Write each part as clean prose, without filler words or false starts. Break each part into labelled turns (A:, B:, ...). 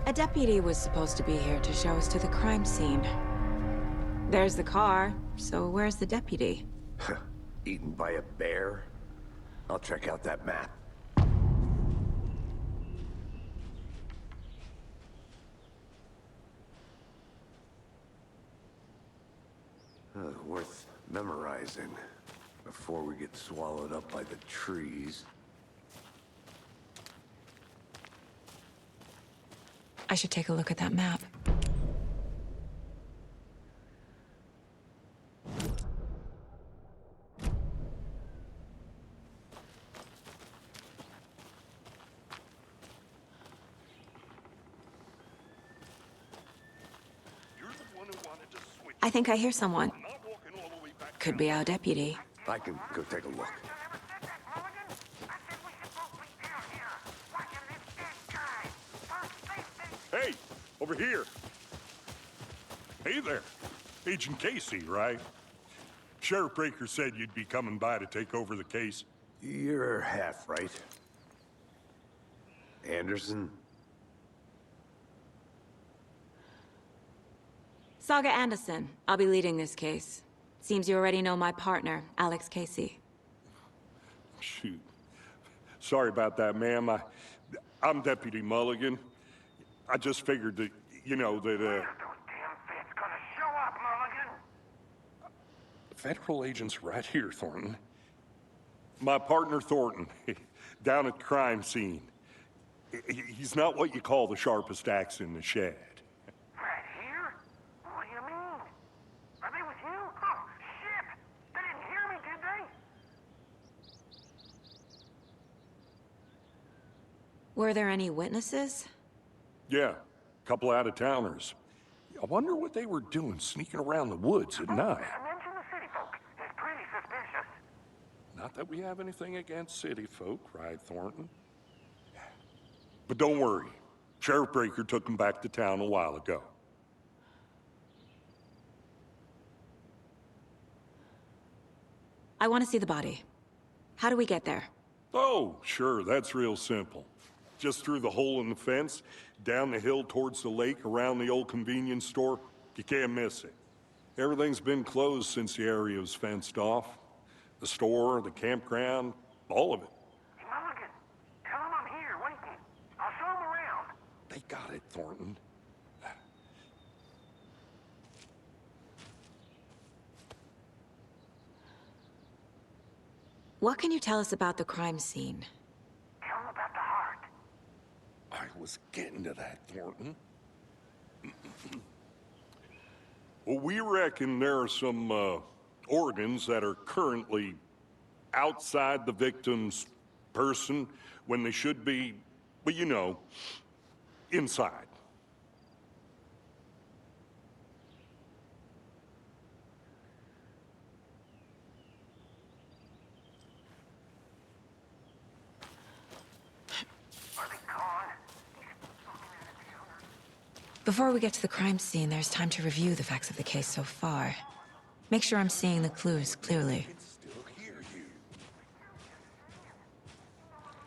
A: A deputy was supposed to be here to show us to the crime scene. There's the car, so where's the deputy?
B: Eaten by a bear? I'll check out that map. Worth memorizing before we get swallowed up by the trees.
A: I should take a look at that map. I think I hear someone. Could be our deputy.
B: I can go take a look.
C: Hey, over here. Hey there. Agent Casey, right? Sheriff Breaker said you'd be coming by to take over the case.
B: You're half right. Anderson?
A: Saga Anderson. I'll be leading this case. Seems you already know my partner, Alex Casey.
C: Shoot. Sorry about that, ma'am. I'm Deputy Mulligan. I just figured that, you know, that,
D: Those damn feds gonna show up, Mulligan!
C: Federal agent's right here, Thornton. My partner, Thornton, down at the crime scene. He's not what you call the sharpest axe in the shed.
D: Right here? What do you mean? Are they with you? Oh, shit! They didn't hear me, did they?
A: Were there any witnesses?
C: Yeah, a couple out-of-towners. I wonder what they were doing sneaking around the woods at night.
D: Mention the city folk. It's pretty suspicious.
C: Not that we have anything against city folk, right, Thornton? But don't worry. Sheriff Breaker took them back to town a while ago.
A: I want to see the body. How do we get there?
C: Oh, sure, that's real simple. Just through the hole in the fence, down the hill towards the lake, around the old convenience store. You can't miss it. Everything's been closed since the area was fenced off. The store, the campground, all of it.
D: Hey, Mulligan, tell them I'm here, waiting. I'll show them around.
C: They got it, Thornton.
A: What can you tell us about the crime scene?
D: Tell them about the heart.
C: I was getting to that, Thornton. Well, we reckon there are some organs that are currently outside the victim's person when they should be, well, you know, inside.
D: Are they gone?
A: Before we get to the crime scene, there's time to review the facts of the case so far. Make sure I'm seeing the clues clearly.
C: Still hear you.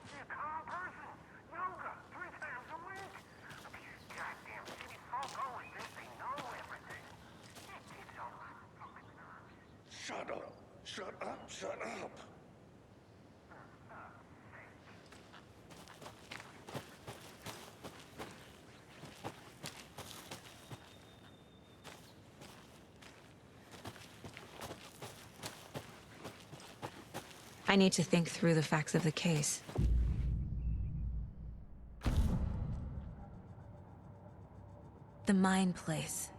D: Be a calm person. Yoga 3 times a week. But these goddamn city folk always think they know everything. It gets on my fucking nerves.
C: Shut up. Shut up. Shut up.
A: I need to think through the facts of the case. The Mind Place.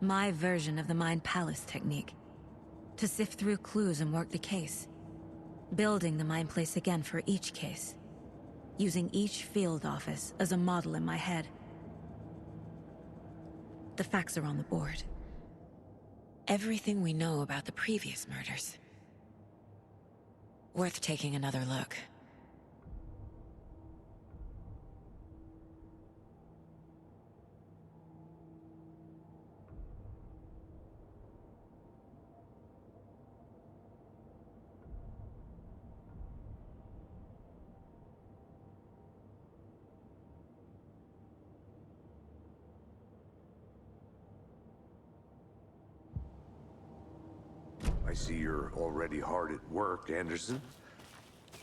A: My version of the Mind Palace technique. To sift through clues and work the case. Building the Mind Place again for each case. Using each field office as a model in my head. The facts are on the board. Everything we know about the previous murders. Worth taking another look.
B: I see you're already hard at work, Anderson.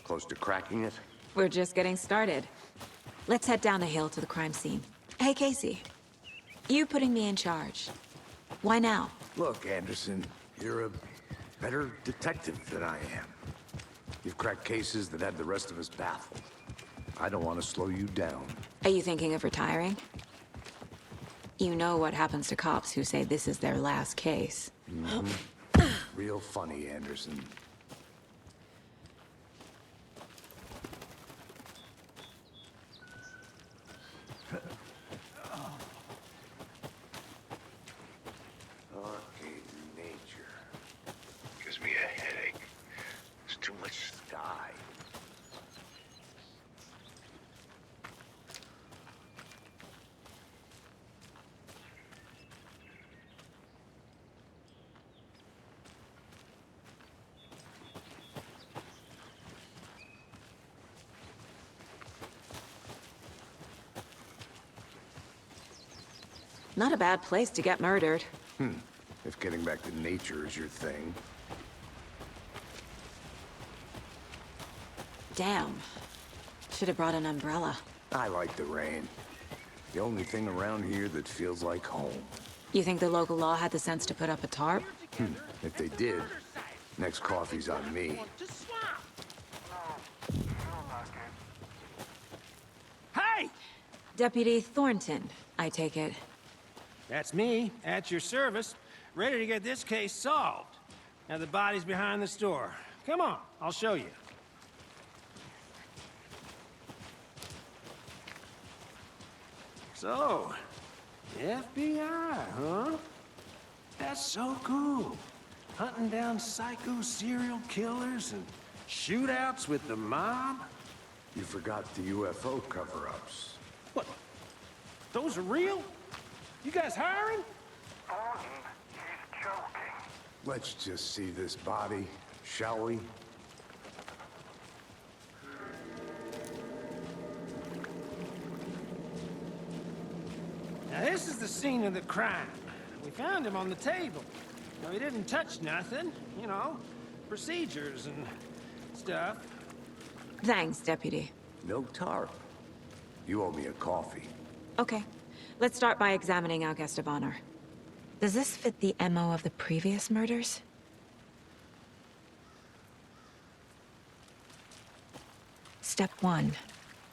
B: Close to cracking it?
A: We're just getting started. Let's head down the hill to the crime scene. Hey, Casey. You putting me in charge. Why now?
B: Look, Anderson, you're a better detective than I am. You've cracked cases that had the rest of us baffled. I don't want to slow you down.
A: Are you thinking of retiring? You know what happens to cops who say this is their last case.
B: Real funny, Anderson. Okay, nature. Gives me a headache. There's too much sky.
A: Not a bad place to get murdered.
B: If getting back to nature is your thing.
A: Damn. Should have brought an umbrella.
B: I like the rain. The only thing around here that feels like home.
A: You think the local law had the sense to put up a tarp?
B: If they did, next coffee's on me.
E: Hey!
A: Deputy Thornton, I take it.
E: That's me, at your service, ready to get this case solved. Now the body's behind the store. Come on, I'll show you. So, FBI, huh? That's so cool. Hunting down psycho serial killers and shootouts with the mob.
B: You forgot the UFO cover-ups.
E: What? Those are real? You guys hiring?
D: Thornton, he's joking.
B: Let's just see this body, shall we?
E: Now this is the scene of the crime. We found him on the table. Now he didn't touch nothing, you know, procedures and stuff.
A: Thanks, Deputy.
B: No tarp. You owe me a coffee.
A: Okay. Let's start by examining our guest of honor. Does this fit the MO of the previous murders? Step 1.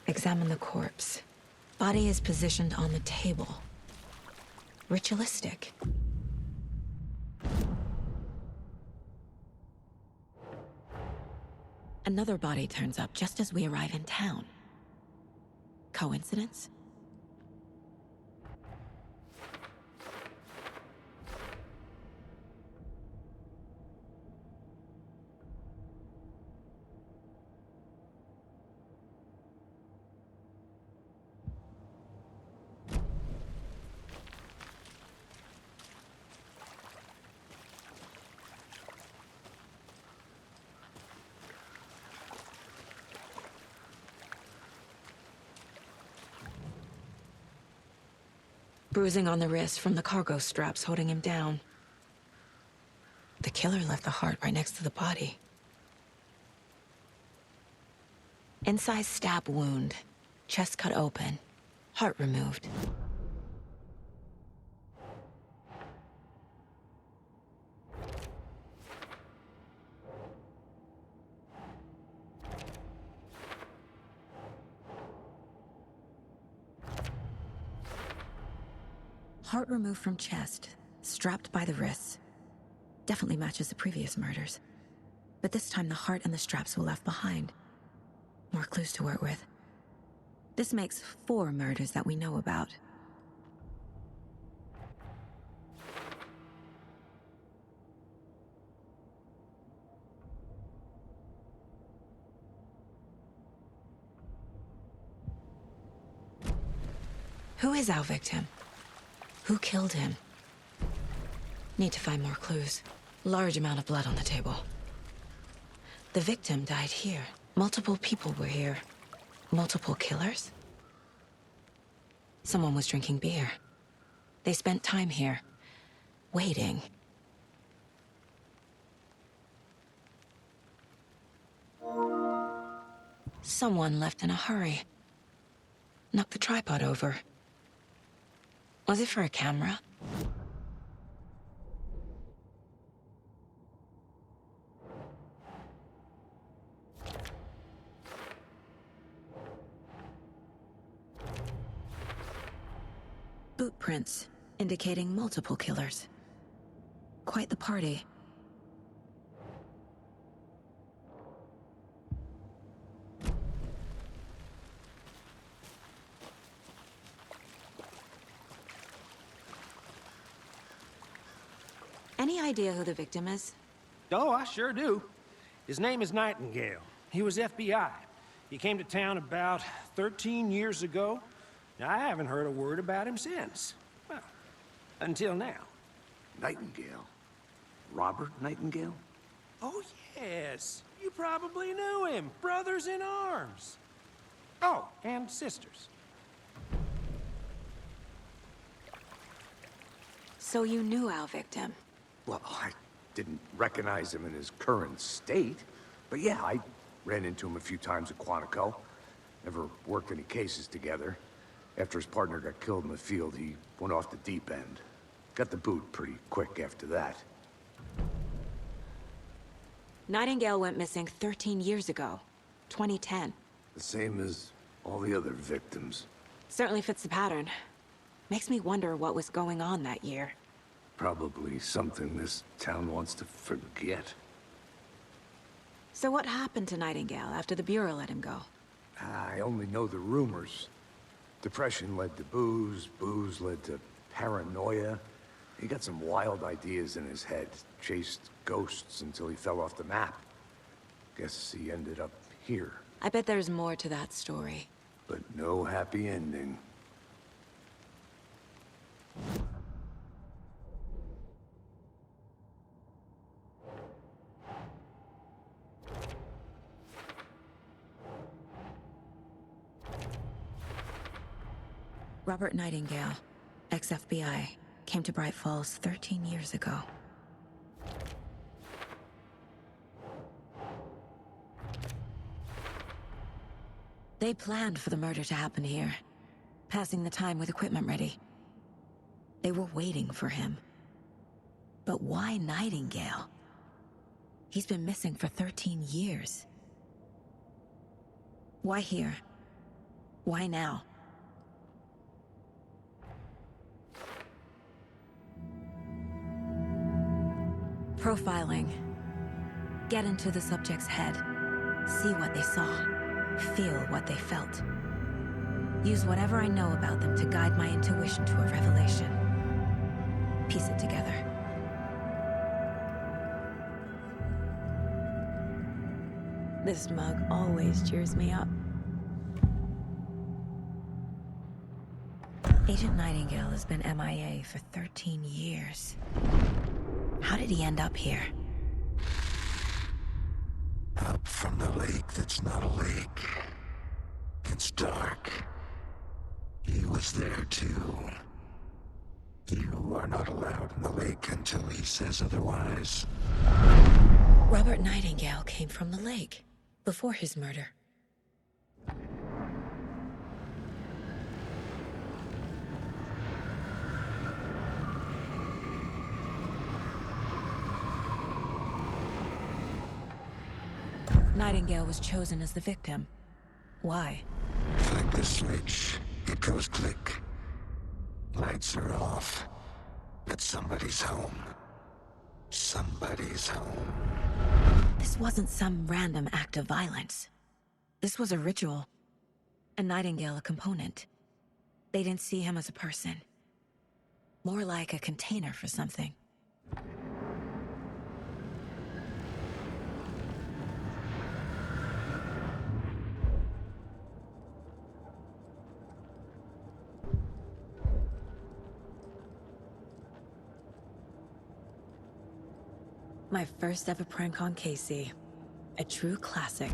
A: Examine the corpse. Body is positioned on the table. Ritualistic. Another body turns up just as we arrive in town. Coincidence? Bruising on the wrist from the cargo straps holding him down. The killer left the heart right next to the body. Incised stab wound. Chest cut open. Heart removed. Heart removed from chest, strapped by the wrists. Definitely matches the previous murders. But this time the heart and the straps were left behind. More clues to work with. This makes 4 murders that we know about. Who is our victim? Who killed him? Need to find more clues. Large amount of blood on the table. The victim died here. Multiple people were here. Multiple killers? Someone was drinking beer. They spent time here, waiting. Someone left in a hurry. Knocked the tripod over. Was it for a camera? Boot prints, indicating multiple killers. Quite the party. Any idea who the victim is?
E: Oh, I sure do. His name is Nightingale. He was FBI. He came to town about 13 years ago. Now, I haven't heard a word about him since. Well, until now.
B: Nightingale? Robert Nightingale?
E: Oh, yes. You probably knew him. Brothers in arms. Oh, and sisters.
A: So you knew our victim?
B: Well, I didn't recognize him in his current state. But yeah, I ran into him a few times at Quantico. Never worked any cases together. After his partner got killed in the field, he went off the deep end. Got the boot pretty quick after that.
A: Nightingale went missing 13 years ago. 2010.
B: The same as all the other victims.
A: Certainly fits the pattern. Makes me wonder what was going on that year.
B: Probably something this town wants to forget.
A: So what happened to Nightingale after the Bureau let him go?
B: I only know the rumors. Depression led to booze, booze led to paranoia. He got some wild ideas in his head, chased ghosts until he fell off the map. Guess he ended up here.
A: I bet there's more to that story.
B: But no happy ending.
A: Robert Nightingale, ex-FBI, came to Bright Falls 13 years ago. They planned for the murder to happen here, passing the time with equipment ready. They were waiting for him. But why Nightingale? He's been missing for 13 years. Why here? Why now? Profiling. Get into the subject's head. See what they saw. Feel what they felt. Use whatever I know about them to guide my intuition to a revelation. Piece it together. This mug always cheers me up. Agent Nightingale has been MIA for 13 years. How did he end up here?
F: Up from the lake that's not a lake. It's dark. He was there too. You are not allowed in the lake until he says otherwise.
A: Robert Nightingale came from the lake, before his murder. Nightingale was chosen as the victim. Why?
F: Flick the switch. It goes click. Lights are off. But somebody's home. Somebody's home.
A: This wasn't some random act of violence. This was a ritual. And Nightingale a component. They didn't see him as a person. More like a container for something. My first ever prank on Casey. A true classic.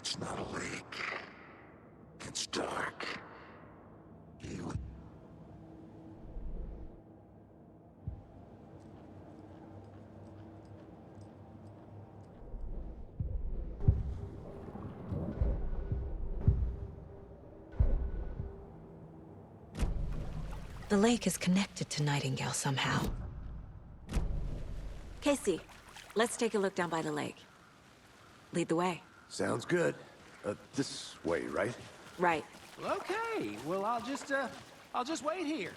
F: that's not a lake. It's dark. He was...
A: The lake is connected to Nightingale somehow. Casey, let's take a look down by the lake. Lead the way.
B: Sounds good. This way, right?
A: Right.
E: Okay, well, I'll just wait here.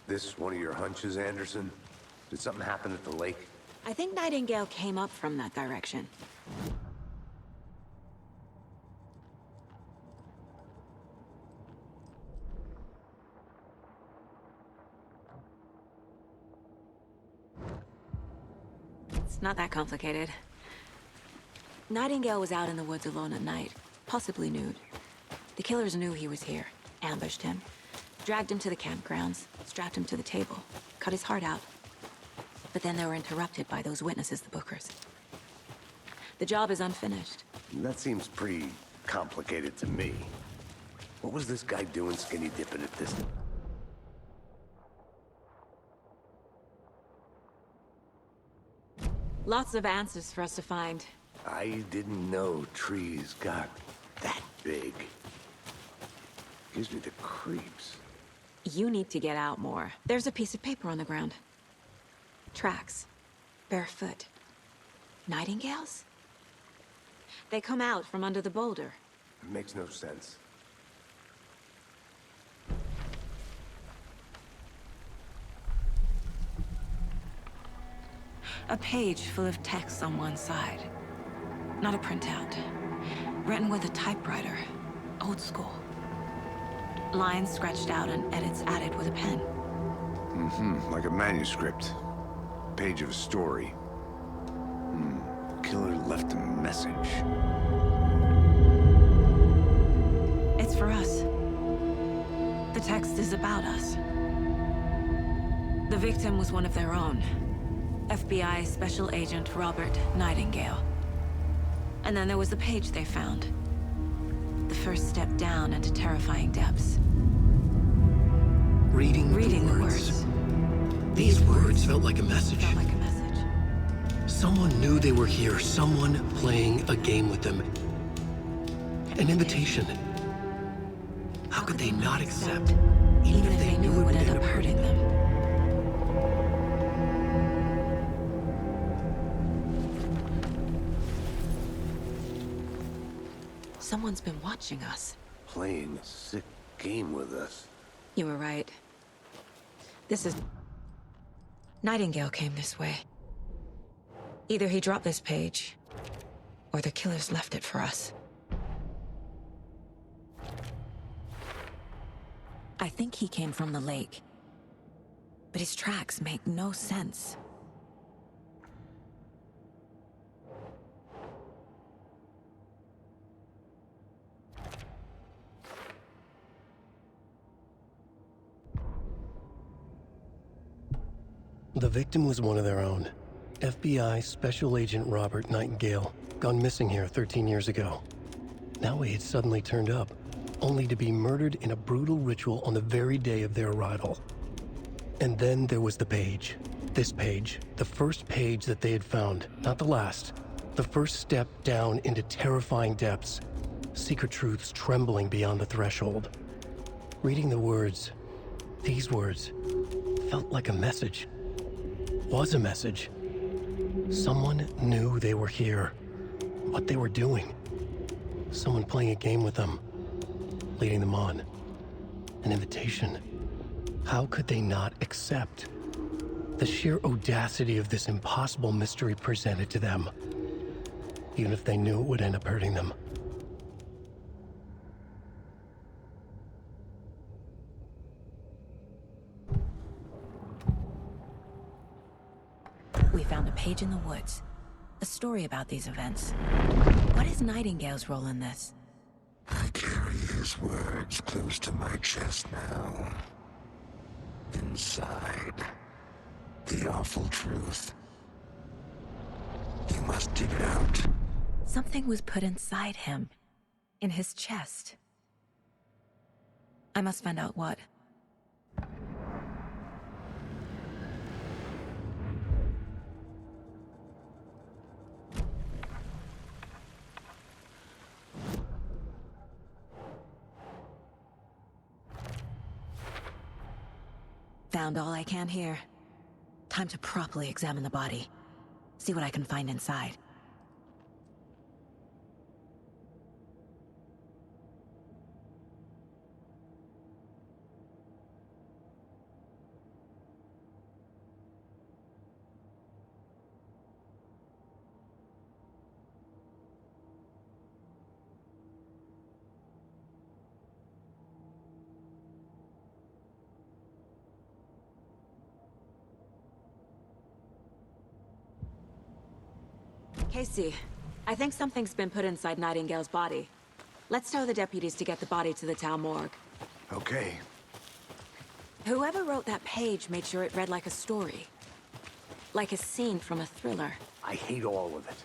B: This one of your hunches, Anderson? Did something happen at the lake?
A: I think Nightingale came up from that direction. It's not that complicated. Nightingale was out in the woods alone at night, possibly nude. The killers knew he was here, ambushed him, dragged him to the campgrounds, strapped him to the table, cut his heart out. But then they were interrupted by those witnesses, the Bookers. The job is unfinished.
B: That seems pretty complicated to me. What was this guy doing skinny dipping at this?
A: Lots of answers for us to find.
B: I didn't know trees got that big. Gives me the creeps.
A: You need to get out more. There's a piece of paper on the ground. Tracks. Barefoot. Nightingales? They come out from under the boulder.
B: It makes no sense.
A: A page full of text on one side. Not a printout. Written with a typewriter. Old school. Lines scratched out and edits added with a pen.
B: Like a manuscript. Page of a story. Killer left a message.
A: It's for us. The text is about us. The victim was one of their own. FBI Special Agent Robert Nightingale. And then there was the page they found. The first step down into terrifying depths.
G: Reading the words. These words felt like a message.
A: Felt like a message.
G: Someone knew they were here, someone playing a game with them. An invitation. How could they not accept,
A: even if they knew it would end up hurting them? Someone's been watching us.
B: Playing a sick game with us.
A: You were right. This is... Nightingale came this way. Either he dropped this page, or the killers left it for us. I think he came from the lake. But his tracks make no sense.
G: The victim was one of their own. FBI Special Agent Robert Nightingale, gone missing here 13 years ago. Now he had suddenly turned up, only to be murdered in a brutal ritual on the very day of their arrival. And then there was the page. This page, the first page that they had found, not the last. The first step down into terrifying depths. Secret truths trembling beyond the threshold. Reading the words, these words, felt like a message. Was a message. Someone knew they were here, what they were doing. Someone playing a game with them, leading them on. An invitation. How could they not accept? The sheer audacity of this impossible mystery presented to them, even if they knew it would end up hurting them.
A: We found a page in the woods. A story about these events. What is Nightingale's role in this?
F: I carry his words close to my chest now. Inside, The awful truth. You must dig it out.
A: Something was put inside him. In his chest. I must find out what. Found all I can here. Time to properly examine the body. See what I can find inside. Casey, I think something's been put inside Nightingale's body. Let's tell the deputies to get the body to the town morgue.
B: Okay.
A: Whoever wrote that page made sure it read like a story. Like a scene from a thriller.
B: I hate all of it.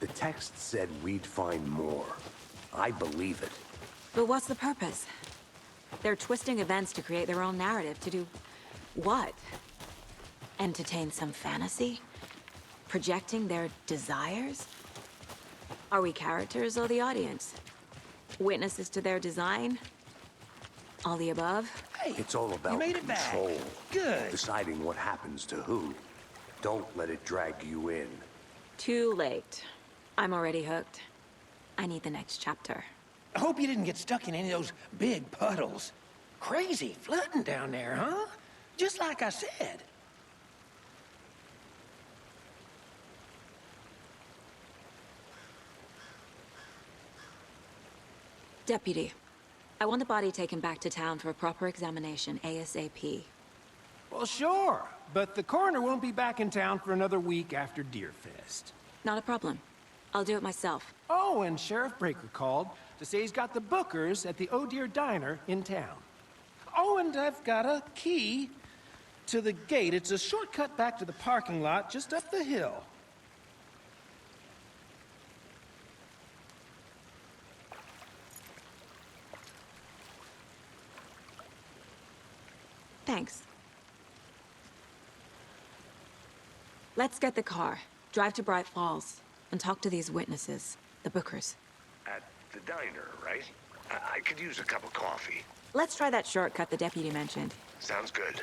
B: The text said we'd find more. I believe it.
A: But what's the purpose? They're twisting events to create their own narrative. To do what? Entertain some fantasy? Projecting their desires? Are we characters or the audience? Witnesses to their design? All the above?
E: Hey,
B: It's all about
E: you made it back.
B: control.
E: Good.
B: Deciding what happens to who. Don't let it drag you in.
A: Too late. I'm already hooked. I need the next chapter.
E: I hope you didn't get stuck in any of those big puddles. Crazy flooding down there, huh? Just like I said.
A: Deputy, I want the body taken back to town for a proper examination ASAP.
E: Well, sure. But the coroner won't be back in town for another week after Deerfest.
A: Not a problem. I'll do it myself.
E: Oh, and Sheriff Breaker called to say he's got the Bookers at the Oh Dear Diner in town. Oh, and I've got a key to the gate. It's a shortcut back to the parking lot just up the hill.
A: Thanks. Let's get the car, drive to Bright Falls, and talk to these witnesses, the Bookers.
H: At the diner, right? I could use a cup of coffee.
A: Let's try that shortcut the deputy mentioned.
H: Sounds good.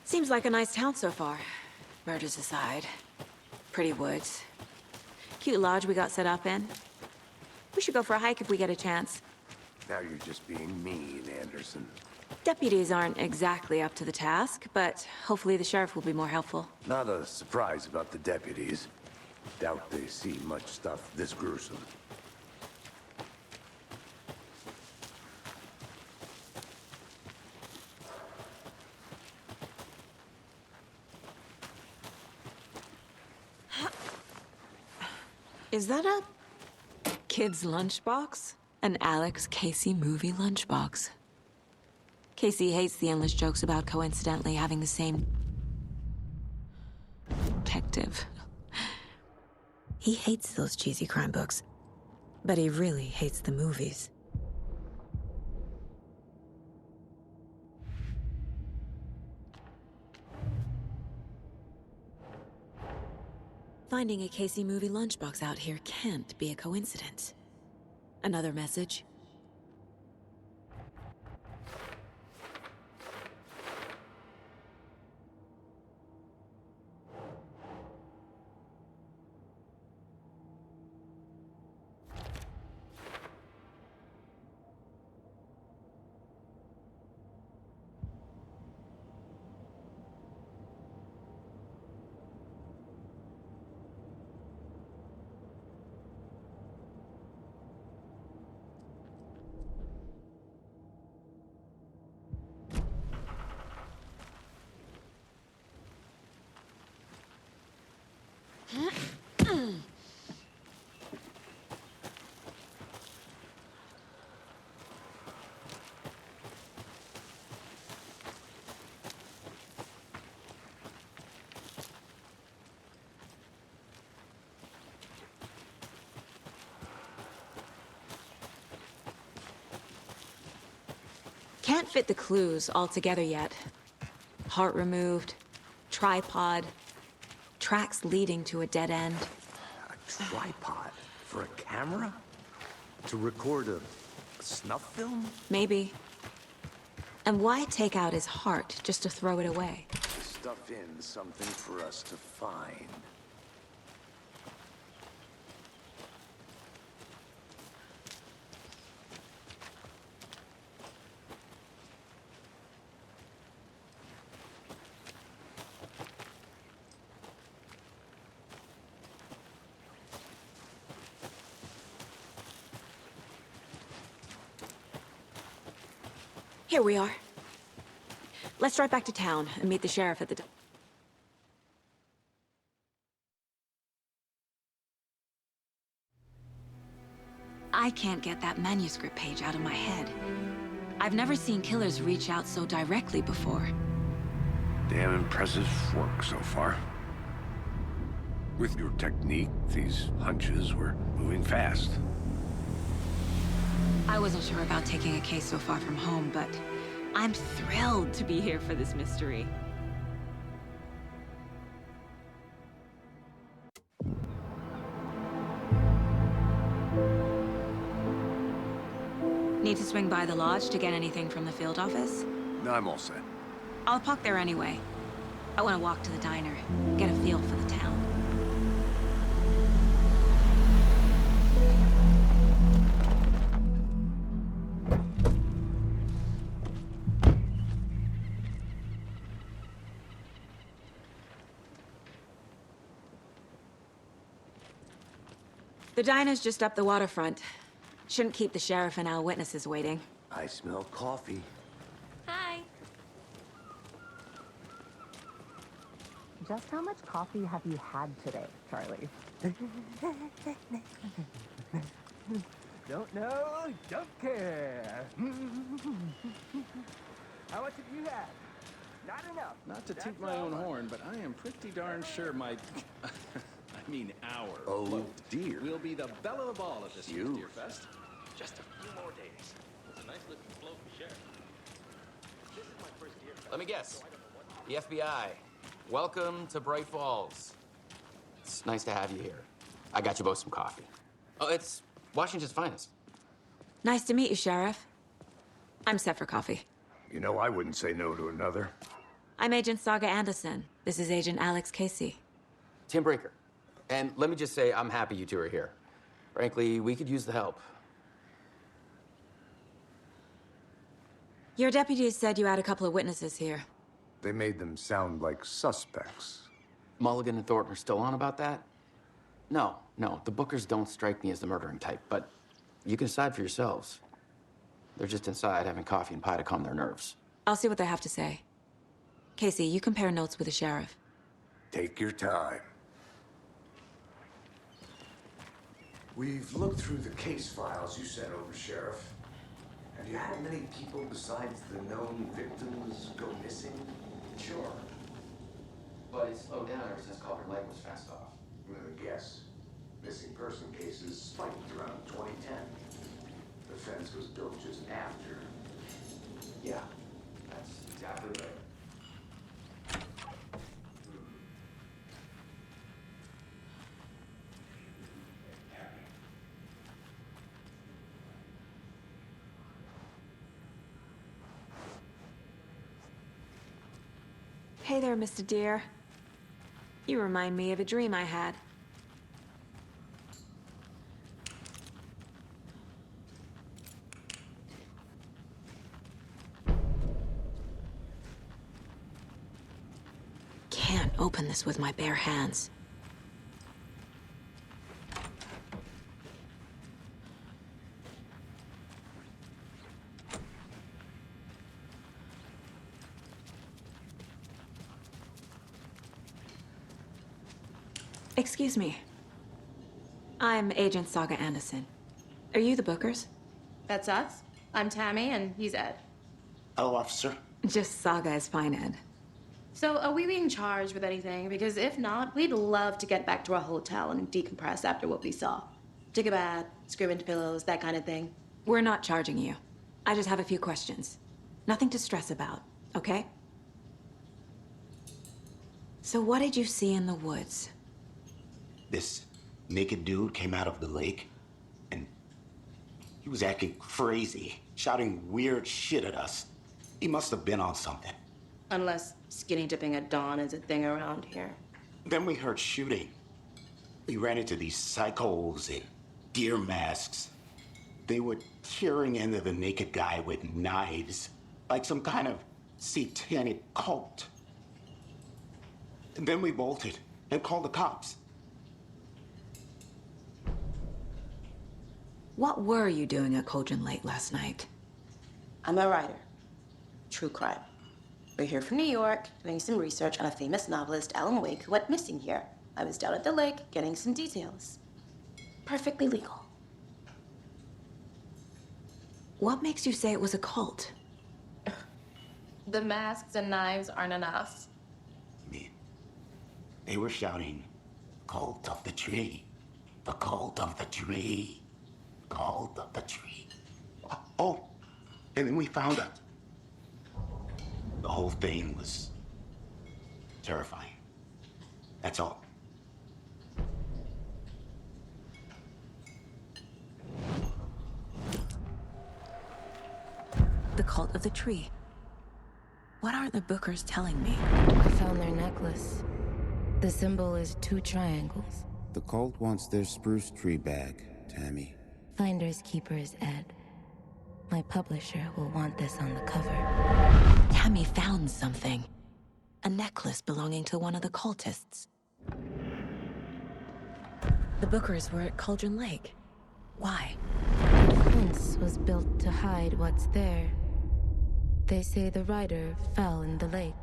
A: Seems like a nice town so far. Murders aside. Pretty woods. Cute lodge we got set up in. We should go for a hike if we get a chance.
B: Now you're just being mean, Anderson.
A: Deputies aren't exactly up to the task, but hopefully the sheriff will be more helpful.
B: Not a surprise about the deputies. Doubt they see much stuff this gruesome.
A: Is that a kid's lunchbox? An Alex Casey movie lunchbox. Casey hates the endless jokes about coincidentally having the same detective. He hates those cheesy crime books, but he really hates the movies. Finding a Casey movie lunchbox out here can't be a coincidence. Another message? can't fit the clues all together yet. Heart removed, tripod, tracks leading to a dead end.
B: A tripod? For a camera? To record a snuff film?
A: Maybe. And why take out his heart just to throw it away?
B: Stuff in something for us to find.
A: Here we are. Let's drive back to town and meet the sheriff at the... I can't get that manuscript page out of my head. I've never seen killers reach out so directly before.
B: Damn impressive work so far. With your technique, these hunches were moving fast.
A: I wasn't sure about taking a case so far from home, but I'm thrilled to be here for this mystery. Need to swing by the lodge to get anything from the field office?
B: No, I'm all set.
A: I'll park there anyway. I want to walk to the diner, get a feel for the town. The diner's just up the waterfront. Shouldn't keep the sheriff and our witnesses waiting.
B: I smell coffee.
A: Hi.
I: Just how much coffee have you had today, Charlie? Don't know, don't care. How much have you had? Not enough.
J: Not to toot my own horn, but I am pretty darn sure my... I mean our
B: Oh, dear.
J: will be the belle of the ball at this year's
B: You.
J: Deer Fest. Just a few more days. It's a nice looking float for Sheriff. This is my first Deer Fest.
K: Let me guess. The FBI. Welcome to Bright Falls. It's nice to have you here. I got you both some coffee. Oh, it's Washington's finest.
A: Nice to meet you, Sheriff. I'm set for coffee.
B: You know, I wouldn't say no to another.
A: I'm Agent Saga Anderson. This is Agent Alex Casey.
K: Tim Brinker. And let me just say, I'm happy you two are here. Frankly, we could use the help.
A: Your deputies said you had a couple of witnesses here.
B: They made them sound like suspects.
K: Mulligan and Thornton are still on about that? No, the Bookers don't strike me as the murdering type, but you can decide for yourselves. They're just inside having coffee and pie to calm their nerves.
A: I'll see what they have to say. Casey, you compare notes with the sheriff.
B: Take your time. We've looked through the case files you sent over, Sheriff. Have you had many people besides the known victims go missing?
K: Sure. But it's slowed down ever since Culver Lake was fenced off.
B: I'm gonna guess. Missing person cases spiked around 2010. The fence was built just after.
K: Yeah, that's exactly right.
A: Hey there, Mr. Deer. You remind me of a dream I had. Can't open this with my bare hands. Excuse me. I'm Agent Saga Anderson. Are you the Bookers?
L: That's us. I'm Tammy, and he's Ed.
M: Hello, officer.
A: Just Saga is fine, Ed.
L: So, are we being charged with anything? Because if not, we'd love to get back to our hotel and decompress after what we saw. Take a bath, scream into pillows, that kind of thing.
A: We're not charging you. I just have a few questions. Nothing to stress about, okay? So what did you see in the woods?
M: This naked dude came out of the lake, and he was acting crazy, shouting weird shit at us. He must have been on something.
L: Unless skinny dipping at dawn is a thing around here.
M: Then we heard shooting. We ran into these psychos in deer masks. They were tearing into the naked guy with knives, like some kind of satanic cult. And then we bolted and called the cops.
A: What were you doing at Cauldron Lake last night?
L: I'm a writer. True crime. We're here from New York, doing some research on a famous novelist, Alan Wake, who went missing here. I was down at the lake, getting some details. Perfectly legal.
A: What makes you say it was a cult?
L: The masks and knives aren't enough.
M: I mean, they were shouting, "Cult of the tree, the cult of the tree, cult of the tree." Oh, and then we found out. The whole thing was terrifying. That's all.
A: The cult of the tree. What aren't the Bookers telling me?
N: I found their necklace. The symbol is 2 triangles.
O: The cult wants their spruce tree back, Tammy.
N: Finders keepers, Ed. My publisher will want this on the cover.
A: Tammy found something. A necklace belonging to one of the cultists. The Bookers were at Cauldron Lake. Why?
N: The fence was built to hide what's there. They say the rider fell in the lake.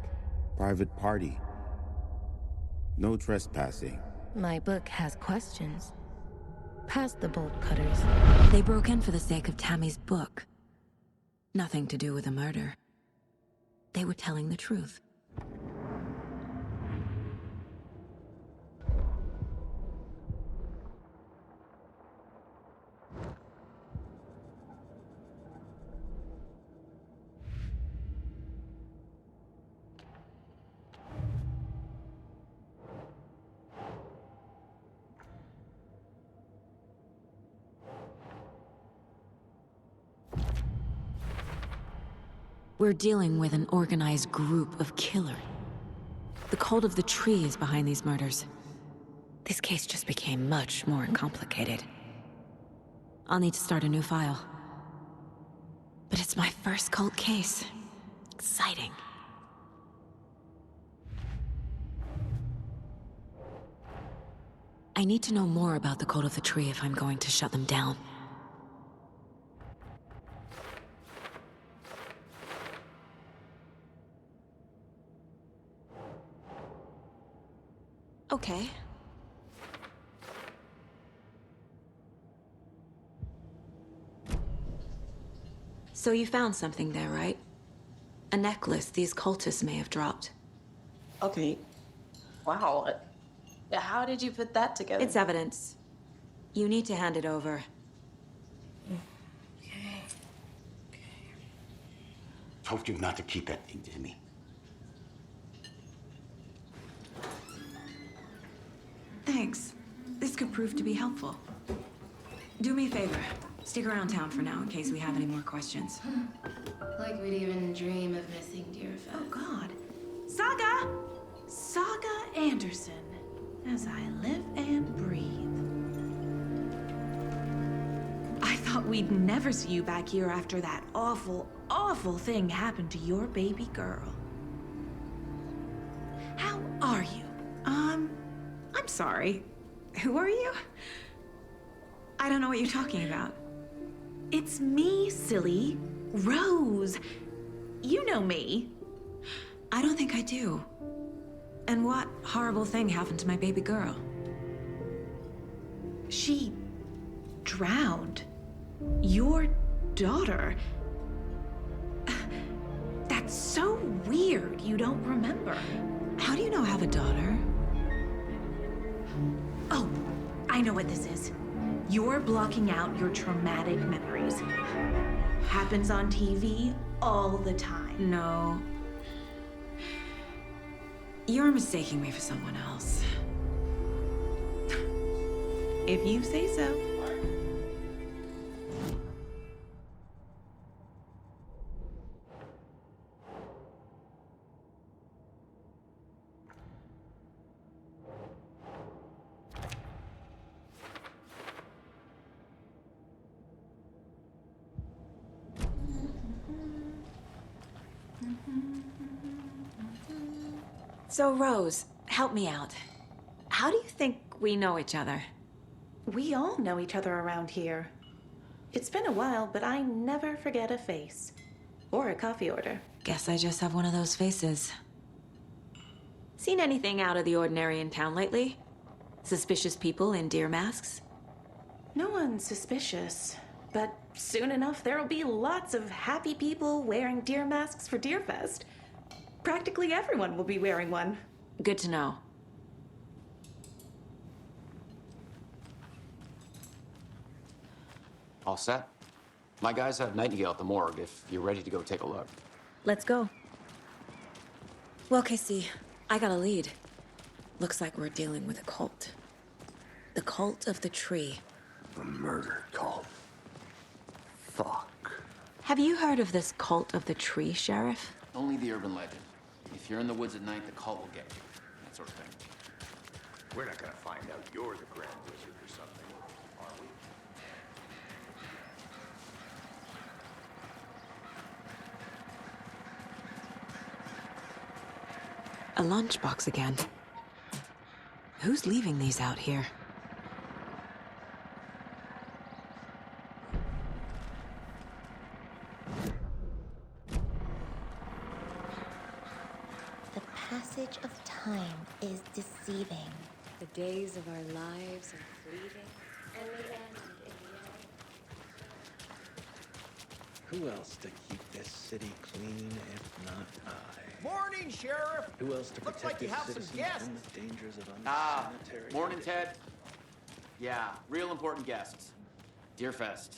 O: Private party. No trespassing.
N: My book has questions. Past the bolt cutters.
A: They broke in for the sake of Tammy's book. Nothing to do with a murder. They were telling the truth. We're dealing with an organized group of killers. The cult of the tree is behind these murders. This case just became much more complicated. I'll need to start a new file. But it's my first cult case. Exciting. I need to know more about the cult of the tree if I'm going to shut them down. Okay. So you found something there, right? A necklace these cultists may have dropped.
L: Okay. Wow. How did you put that together?
A: It's evidence. You need to hand it over.
L: Okay.
M: Told you not to keep that thing to me.
A: Thanks. This could prove to be helpful. Do me a favor. Stick around town for now in case we have any more questions.
L: Like we'd even dream of missing dear friends.
A: Oh, God. Saga! Saga Anderson. As I live and breathe. I thought we'd never see you back here after that awful, awful thing happened to your baby girl. How are you? I'm sorry. Who are you? I don't know what you're talking about. It's me, silly. Rose. You know me. I don't think I do. And what horrible thing happened to my baby girl? She drowned. Your daughter. That's so weird you don't remember. How do you know I have a daughter? Oh, I know what this is. You're blocking out your traumatic memories.
L: Happens on TV all the time.
A: No. You're mistaking me for someone else.
L: If you say so.
A: So, Rose, help me out. How do you think we know each other?
L: We all know each other around here. It's been a while, but I never forget a face. Or a coffee order.
A: Guess I just have one of those faces. Seen anything out of the ordinary in town lately? Suspicious people in deer masks?
L: No one's suspicious. But soon enough, there'll be lots of happy people wearing deer masks for Deerfest. Practically everyone will be wearing one.
A: Good to know.
K: All set? My guys have Nightingale at the morgue if you're ready to go take a look.
A: Let's go. Well, Casey, I got a lead. Looks like we're dealing with a cult. The cult of the tree.
B: A murder cult. Fuck.
A: Have you heard of this cult of the tree, Sheriff?
K: Only the urban legend. If you're in the woods at night, the cult will get you. That sort of thing.
B: We're not gonna find out you're the Grand Wizard or something, are we?
A: A lunchbox again. Who's leaving these out here?
P: The passage of time is deceiving.
A: The days of our lives are fleeting.
P: And we end in the
Q: Who else to keep this city clean if not I?
E: Morning, Sheriff!
Q: Who else to
E: Looks
Q: protect
E: like you
Q: its
E: have some
Q: citizens
E: guests.
Q: from the dangers of
K: Ah,
Q: unsanitary...
K: morning, Ted. Yeah, real important guests. Deerfest.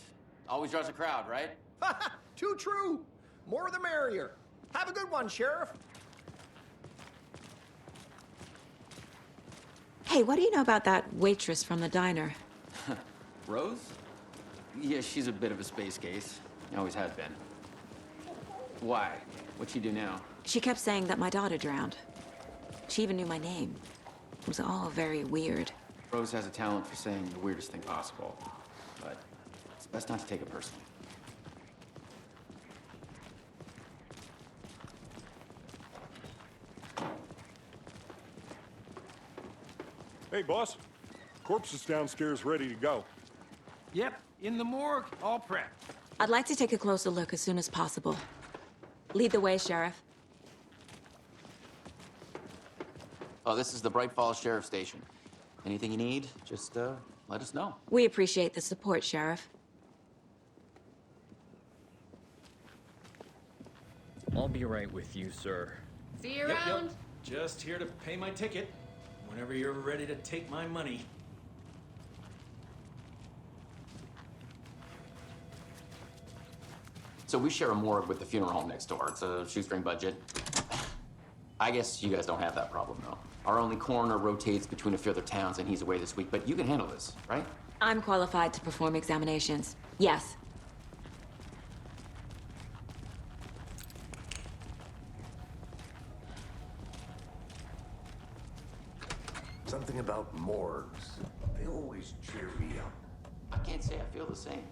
K: Always draws a crowd, right?
E: Too true. More the merrier. Have a good one, Sheriff.
A: Hey, what do you know about that waitress from the diner?
K: Rose? Yeah, she's a bit of a space case. Always has been. Why? What'd she do now?
A: She kept saying that my daughter drowned. She even knew my name. It was all very weird.
K: Rose has a talent for saying the weirdest thing possible. But it's best not to take it personally.
C: Hey, boss. Corpse is downstairs ready to go.
E: Yep, in the morgue, all prepped.
A: I'd like to take a closer look as soon as possible. Lead the way, Sheriff.
K: Oh, this is the Bright Falls Sheriff Station. Anything you need, just let us know.
A: We appreciate the support, Sheriff.
J: I'll be right with you, sir.
R: See you around.
J: Just here to pay my ticket. Whenever you're ready to take my money.
K: So we share a morgue with the funeral home next door. It's a shoestring budget. I guess you guys don't have that problem, though. Our only coroner rotates between a few other towns, and he's away this week. But you can handle this, right?
A: I'm qualified to perform examinations. Yes.
B: Something about morgues. They always cheer me up.
K: I can't say I feel the same.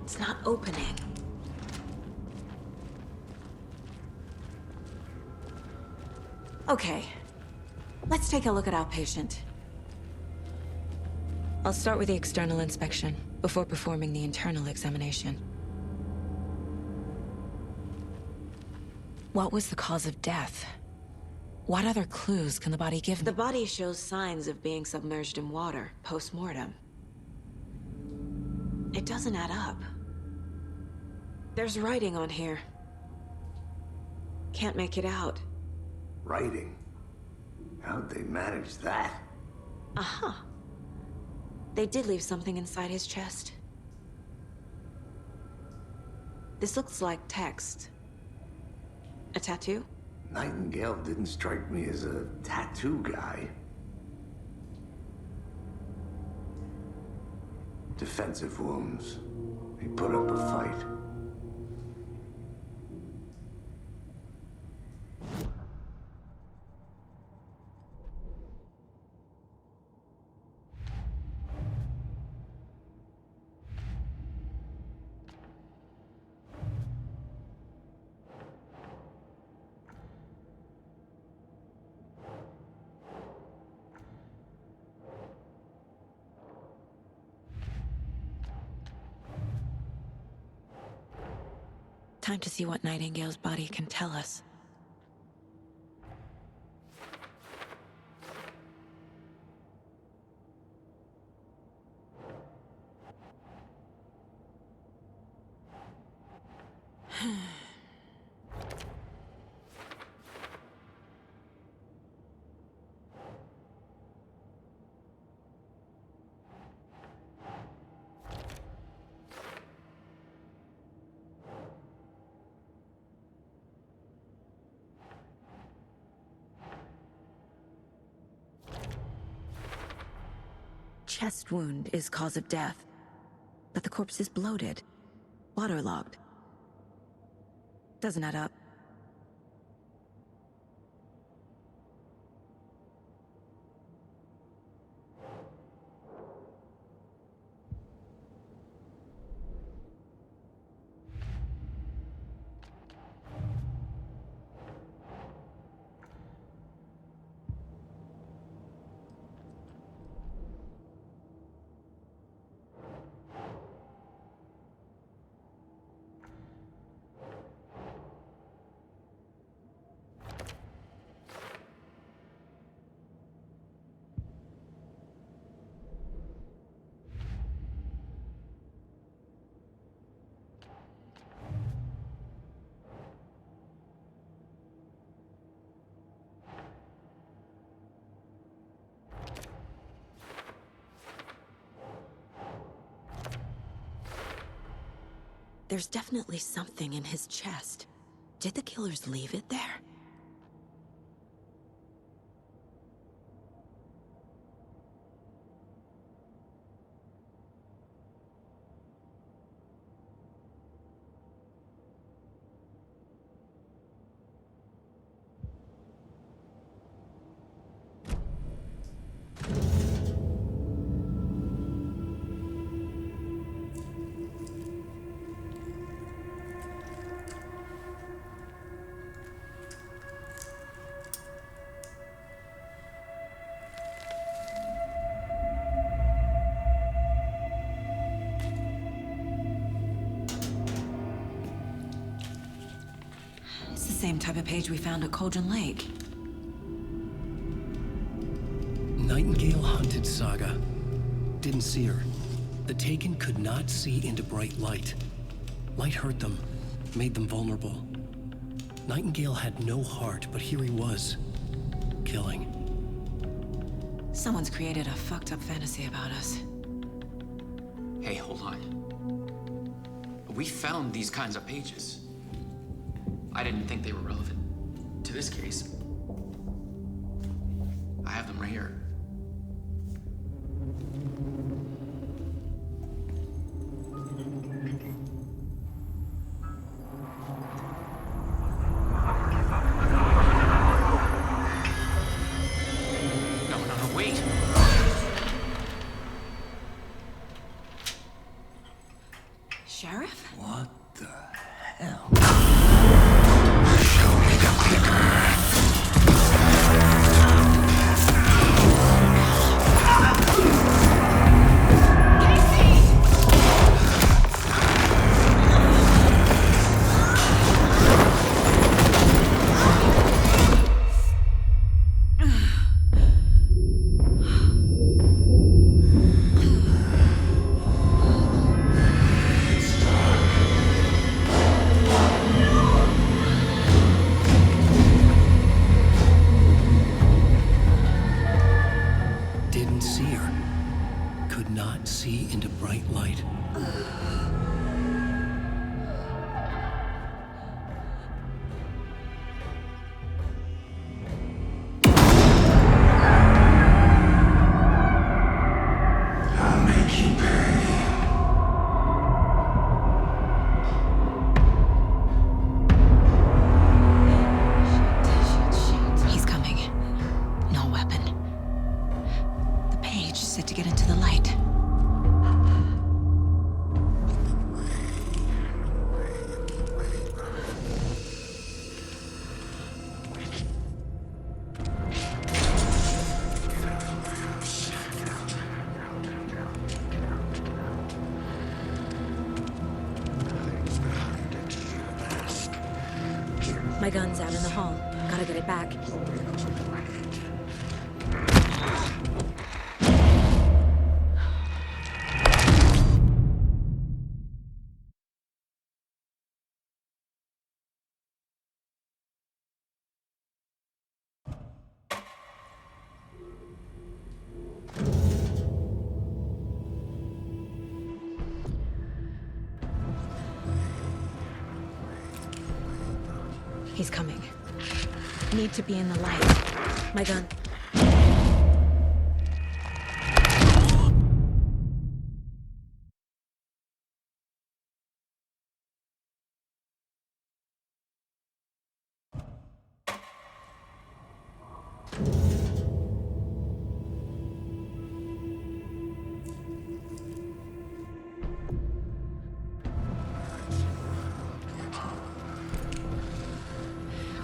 A: It's not opening. Okay. Let's take a look at our patient. I'll start with the external inspection before performing the internal examination. What was the cause of death? What other clues can the body give me? The body shows signs of being submerged in water post-mortem. It doesn't add up. There's writing on here. Can't make it out.
B: Writing? How'd they manage that?
A: Uh-huh. They did leave something inside his chest. This looks like text. A tattoo?
B: Nightingale didn't strike me as a tattoo guy. Defensive wounds. He put up a fight.
A: Time to see what Nightingale's body can tell us. Chest wound is cause of death, but the corpse is bloated, waterlogged. Doesn't add up. There's definitely something in his chest. Did the killers leave it there? It's the same type of page we found at Cauldron Lake.
G: Nightingale hunted Saga. Didn't see her. The Taken could not see into bright light. Light hurt them, made them vulnerable. Nightingale had no heart, but here he was, killing.
A: Someone's created a fucked up fantasy about us.
K: Hey, hold on. We found these kinds of pages. I didn't think they were relevant to this case. I have them right here. No, wait.
A: Sheriff?
B: What the hell?
F: Show me the clicker.
A: My gun's out in the hall. Gotta get it back. He's coming. Need to be in the light. My gun.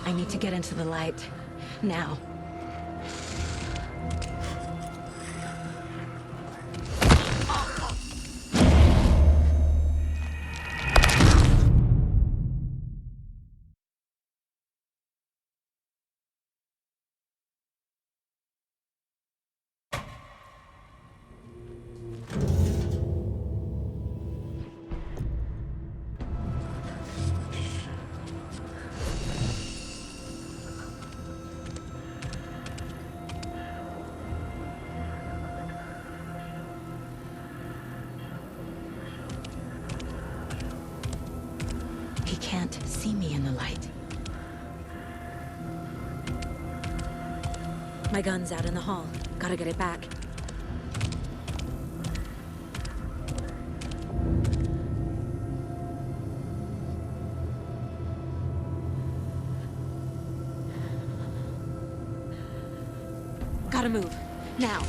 A: I need to get into the light. Now. He can't see me in the light. My gun's out in the hall. Gotta get it back. Gotta move. Now.